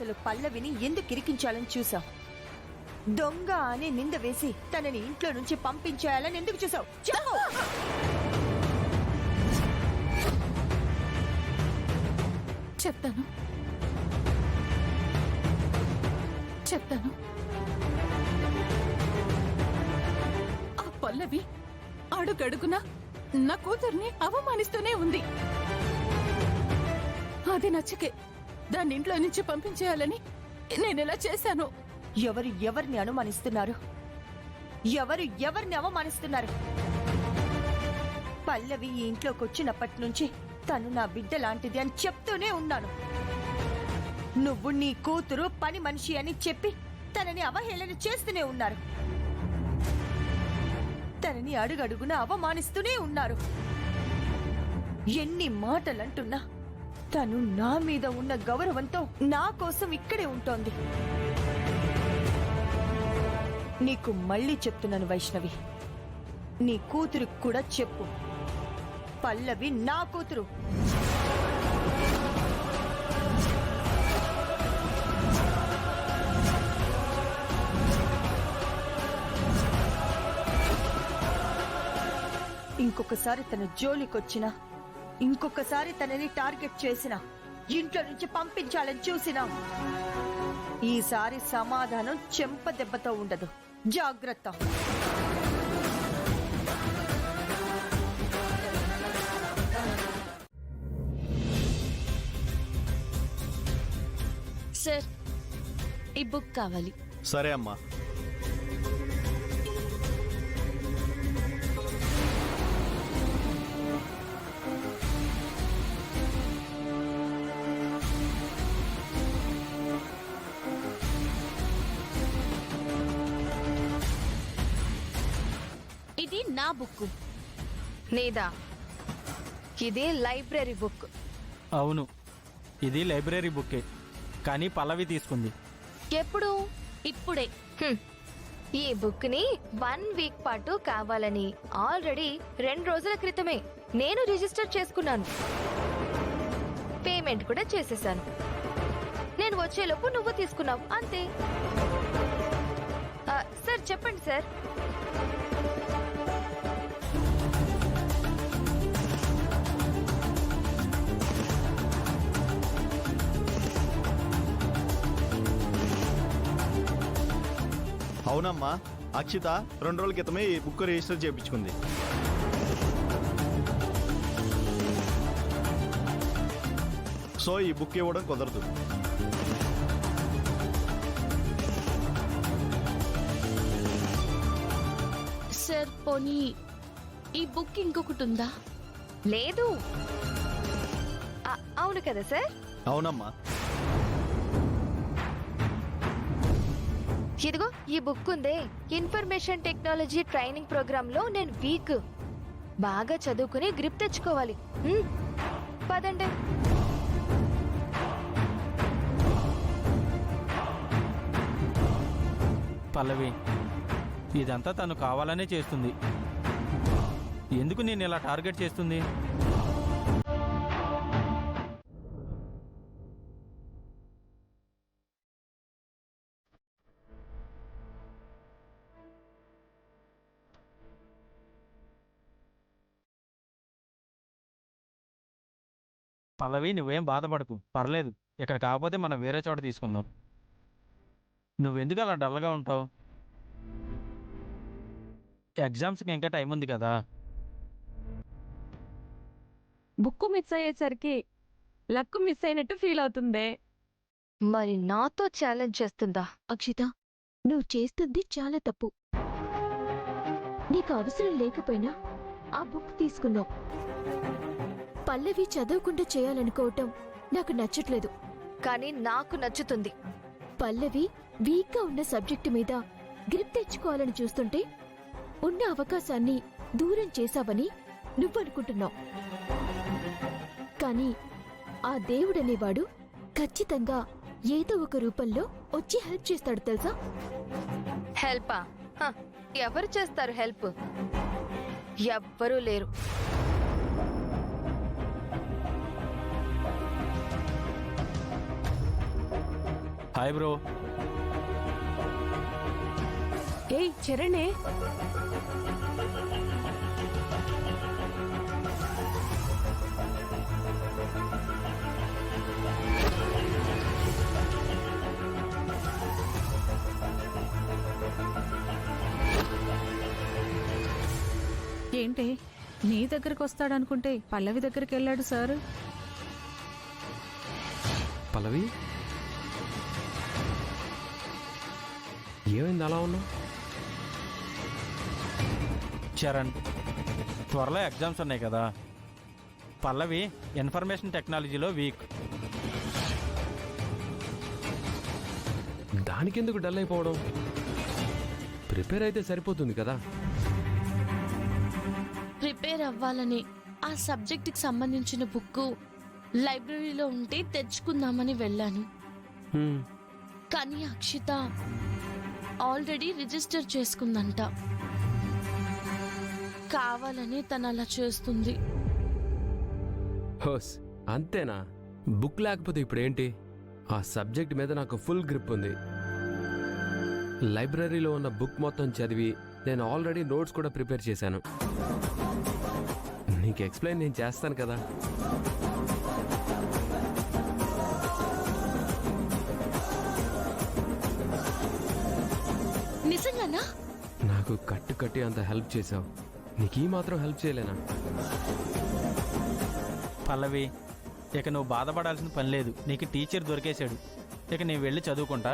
అసలు పల్లవిని ఎందుకు ఇరికించాలని చూసావు? దొంగ అని నింద వేసి తనని ఇంట్లో నుంచి పంపించేయాలని ఎందుకు చూసావు? చెప్పు. చెప్తాను చెప్తాను ఆ పల్లవి అడుగడుగునా నా కూతుర్ని అవమానిస్తూనే ఉంది. అది నచ్చకే దాన్ని ఇంట్లో నుంచి పంపించేయాలని నేనెలా చేశాను. ఎవరు ఎవరిని అనుమానిస్తున్నారు? ఎవరు ఎవరిని అవమానిస్తున్నారు? పల్లవి ఈ ఇంట్లోకి వచ్చినప్పటి నుంచి తను నా బిడ్డ లాంటిది అని చెప్తూనే ఉన్నాను. నువ్వు నీ కూతురు పని మనిషి అని చెప్పి తనని అవహేళన చేస్తూనే ఉన్నారు. తనని అడుగడుగున అవమానిస్తూనే ఉన్నారు. ఎన్ని మాటలంటున్నా తను నా మీద ఉన్న గౌరవంతో నా కోసం ఇక్కడే ఉంటోంది. నీకు మళ్ళీ చెప్తున్నాను వైష్ణవి, నీ కూతురికి కూడా చెప్పు, పల్లవి నా కూతురు. ఇంకొకసారి తన జోలికొచ్చినా, ఇంకొకసారి తనని టార్గెట్ చేసినా, ఇంట్లో నుంచి పంపించాలని చూసినా ఈసారి సమాధానం చెంప దెబ్బతో ఉండదు. జాగ్రత్త. సార్, ఈ బుక్ కావాలి. సరే అమ్మా. ఇది నా బుక్. నీదా? ఇది లైబ్రరీ బుక్. అవును, ఇది లైబ్రరీ బుక్కే, కానీ పల్లవి తీసుకుంది. ఎప్పుడు? ఇప్పుడే. ఈ బుక్ ని 1 వీక్ పాటు కావాలని ఆల్రెడీ 2 రోజుల క్రితమే నేను రిజిస్టర్ చేసుకున్నాను. పేమెంట్ కూడా చేసేసాను. నేను వచ్చేలోపు నువ్వు తీసుకున్నావు, అంతే. సార్ చెప్పండి సార్. అవునమ్మా, అక్షిత 2 రోజుల క్రితమే ఈ బుక్ రిజిస్టర్ చేయించుకుంది. సో ఈ బుక్ ఇవ్వడం కుదరదు. సార్, పోనీ ఈ బుక్ ఇంకొకటి ఉందా? లేదు. అవును కదా సార్? అవునమ్మా. ఇదిగో ఈ బుక్ ఉందే, ఇన్ఫర్మేషన్ టెక్నాలజీ ట్రైనింగ్ ప్రోగ్రామ్ లో నేను వీక్. బాగా చదువుకుని గ్రిప్ తెచ్చుకోవాలి. పదండి. పల్లవి, ఇదంతా తను కావాలనే చేస్తుంది. ఎందుకు నేను ఇలా టార్గెట్ చేస్తుంది? పల్లవి, నువ్వేం బాధపడకు, పర్లేదు. ఇక్కడ కాకపోతే మనం వేరే చోట తీసుకుందాం. నువ్వెందుకు అలా డల్గా ఉంటావు? ఎగ్జామ్స్కి ఇంకా టైం ఉంది కదా. బుక్ మిస్ అయ్యేసరికి లక్ మిస్ అయినట్టు ఫీల్ అవుతుందే. మరి నాతో ఛాలెంజ్ చేస్తుందా? అక్షిత, నువ్వు చేస్తుంది చాలా తప్పు. నీకు అవసరం లేకపోయినా ఆ బుక్ తీసుకున్నావు. పల్లవి చదవకుండా చేయాలనుకోవటం నాకు నచ్చట్లేదు. కానీ నాకు నచ్చుతుంది. పల్లవి వీక్గా ఉన్న సబ్జెక్టు మీద గ్రిప్ తెచ్చుకోవాలని చూస్తుంటే ఉన్న అవకాశాన్ని దూరం చేశావని నువ్వనుకుంటున్నావు. కానీ ఆ దేవుడనేవాడు ఖచ్చితంగా ఏదో ఒక రూపంలో వచ్చి హెల్ప్ చేస్తాడు తెలుసా? హెల్పా? ఎవరు చేస్తారు హెల్ప్? ఎవ్వరూ లేరు. Hi bro. ఏయ్ చరణే, ఏంటి నీ దగ్గరకు వస్తాడనుకుంటే పల్లవి దగ్గరికి వెళ్ళాడు సార్. పల్లవి, ఏమైంది అలా ఉన్నావు? చరణ్, త్వరలో ఎగ్జామ్స్ ఉన్నాయి కదా. పల్లవి ఇన్ఫర్మేషన్ టెక్నాలజీలో వీక్. దానికెందుకు డల్ అయిపోవడం? ప్రిపేర్ అయితే సరిపోతుంది కదా. ప్రిపేర్ అవ్వాలని ఆ సబ్జెక్ట్కి సంబంధించిన బుక్ లైబ్రరీలో ఉంటే తెచ్చుకుందామని వెళ్ళాను. హ్మ్, కానీ అక్షిత ఆల్రెడీ రిజిస్టర్ చేసుకుందంట. కావాలని తను అలా చేస్తుంది. హోస్ అంతేనా? బుక్ లేకపోతే ఇప్పుడు ఏంటి? ఆ సబ్జెక్ట్ మీద నాకు ఫుల్ గ్రిప్ ఉంది. లైబ్రరీలో ఉన్న బుక్ మొత్తం చదివి నేను ఆల్రెడీ నోట్స్ కూడా ప్రిపేర్ చేశాను. నీకు ఎక్స్ప్లెయిన్ నేను చేస్తాను కదా. నిజంగానా? నాకు కట్టు కట్టి అంత హెల్ప్ చేశావు. నీకు ఈ మాత్రం హెల్ప్ చేయలేనా? పల్లవి, ఇక నువ్వు బాధపడాల్సిన పని లేదు. నీకు టీచర్ దొరికేశాడు. ఇక నేను వెళ్ళి చదువుకుంటా.